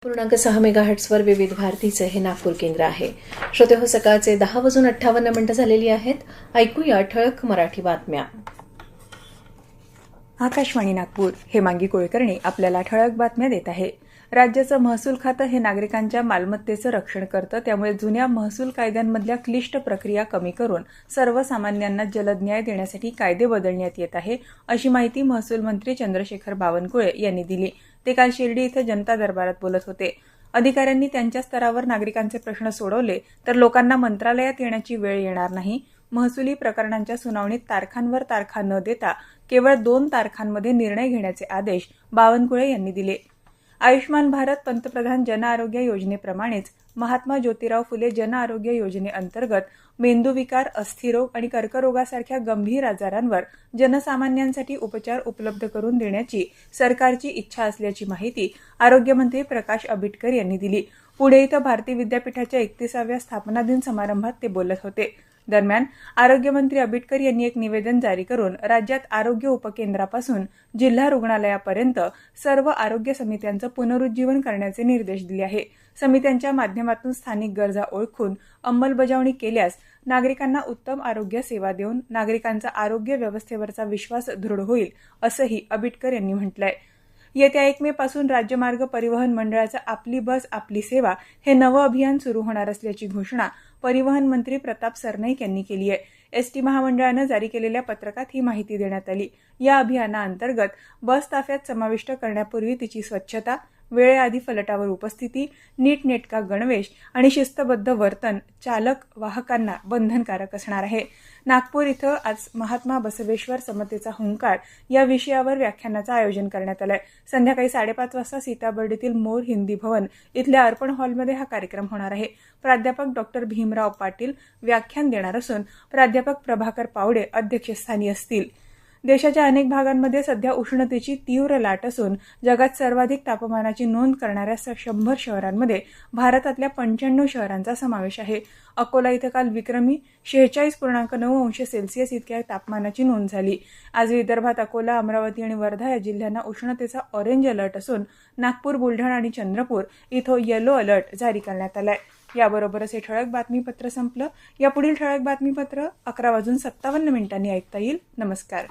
101.6 मेगाहर्ट्झवर विविध भारतीचे हे नागपूर केंद्र आहे. श्रोते हो, सकाळचे 10:58 झालेली आहेत. ऐकूया ठळक मराठी बातम्या. आकाशवाणी नागपूर. हेमांगी कुलकर्णी आपल्याला ठळक बातम्या देत आहे. राज्याचं महसूल खातं हे नागरिकांच्या मालमत्तेचं रक्षण करतं, त्यामुळे जुन्या महसूल कायद्यांमधल्या क्लिष्ट प्रक्रिया कमी करून सर्वसामान्यांना जलद न्याय देण्यासाठी कायदे बदलण्यात येत आहे, अशी माहिती महसूल मंत्री चंद्रशेखर बावनकुळे यांनी दिली. ते काल शिर्डी इथं जनता दरबारात बोलत होते. अधिकाऱ्यांनी त्यांच्या स्तरावर नागरिकांचे प्रश्न सोडवले तर लोकांना मंत्रालयात येण्याची वेळ येणार नाही. महसुली प्रकरणांच्या सुनावणीत तारखांवर तारखा न देता केवळ 2 तारखांमध्ये निर्णय घेण्याचे आदेश बावनकुळे यांनी दिले. आयुष्मान भारत पंतप्रधान जन आरोग्य योजनेप्रमाणेच महात्मा ज्योतिराव फुले जन आरोग्य योजनेअंतर्गत मेंदूविकार, अस्थिरोग आणि कर्करोगासारख्या गंभीर आजारांवर जनसामान्यांसाठी उपचार उपलब्ध करून देण्याची सरकारची इच्छा असल्याची माहिती आरोग्यमंत्री प्रकाश आंबेडकर यांनी दिली. पुणे इथं भारती विद्यापीठाच्या 31व्या स्थापना दिन समारंभात ते बोलत होते. दरम्यान आरोग्यमंत्री आंबेडकर यांनी एक निवेदन जारी करून राज्यात आरोग्य उपकेंद्रापासून जिल्हा रुग्णालयापर्यंत सर्व आरोग्य समित्यांचं पुनरुज्जीवन करण्याचे निर्देश दिले आहे. समित्यांच्या माध्यमातून स्थानिक गरजा ओळखून अंमलबजावणी केल्यास नागरिकांना उत्तम आरोग्य सेवा देऊन नागरिकांचा आरोग्य व्यवस्थेवरचा विश्वास दृढ होईल, असंही आंबेडकर यांनी म्हटलंय. येत्या 1 मे पासून राज्यमार्ग परिवहन मंडळाचं आपली बस आपली सेवा हे नवं अभियान सुरू होणार असल्याची घोषणा परिवहन मंत्री प्रताप सरनाईक यांनी केली आहे. एसटी महामंडळानं जारी केलेल्या पत्रकात ही माहिती देण्यात आली. या अभियानाअंतर्गत बस ताफ्यात समाविष्ट करण्यापूर्वी तिची स्वच्छता, वेळेआधी फलटावर उपस्थिती, नीटनेटका गणवेश आणि शिस्तबद्ध वर्तन चालक वाहकांना बंधनकारक असणार आहे. नागपूर इथं आज महात्मा बसवेश्वर समतेचा हुंकार या विषयावर व्याख्यानाचं आयोजन करण्यात आलंय. संध्याकाळी 5:30 वाजता सीताबर्डीतील मोर हिंदी भवन इथल्या अर्पण हॉलमध्ये हा कार्यक्रम होणार आहे. प्राध्यापक डॉ. भीमराव पाटील व्याख्यान देणार असून प्राध्यापक प्रभाकर पावडे अध्यक्षस्थानी असतील. देशाच्या अनेक भागांमध्ये सध्या उष्णतेची तीव्र लाट असून जगात सर्वाधिक तापमानाची नोंद करणाऱ्या 100 शहरांमध्ये भारतातल्या 95 शहरांचा समावेश आहे. अकोला इथं काल विक्रमी 46.9 अंश सेल्सिअस इतक्या तापमानाची नोंद झाली. आज विदर्भात अकोला, अमरावती आणि वर्धा या जिल्ह्यांना उष्णतेचा ऑरेंज अलर्ट असून नागपूर, बुलढाणा आणि चंद्रपूर इथं येलो अलर्ट जारी करण्यात आलाय. याबरोबरच हे ठळक बातमीपत्र संपलं. यापुढील ठळक बातमीपत्र 11:57 ऐकता येईल. नमस्कार.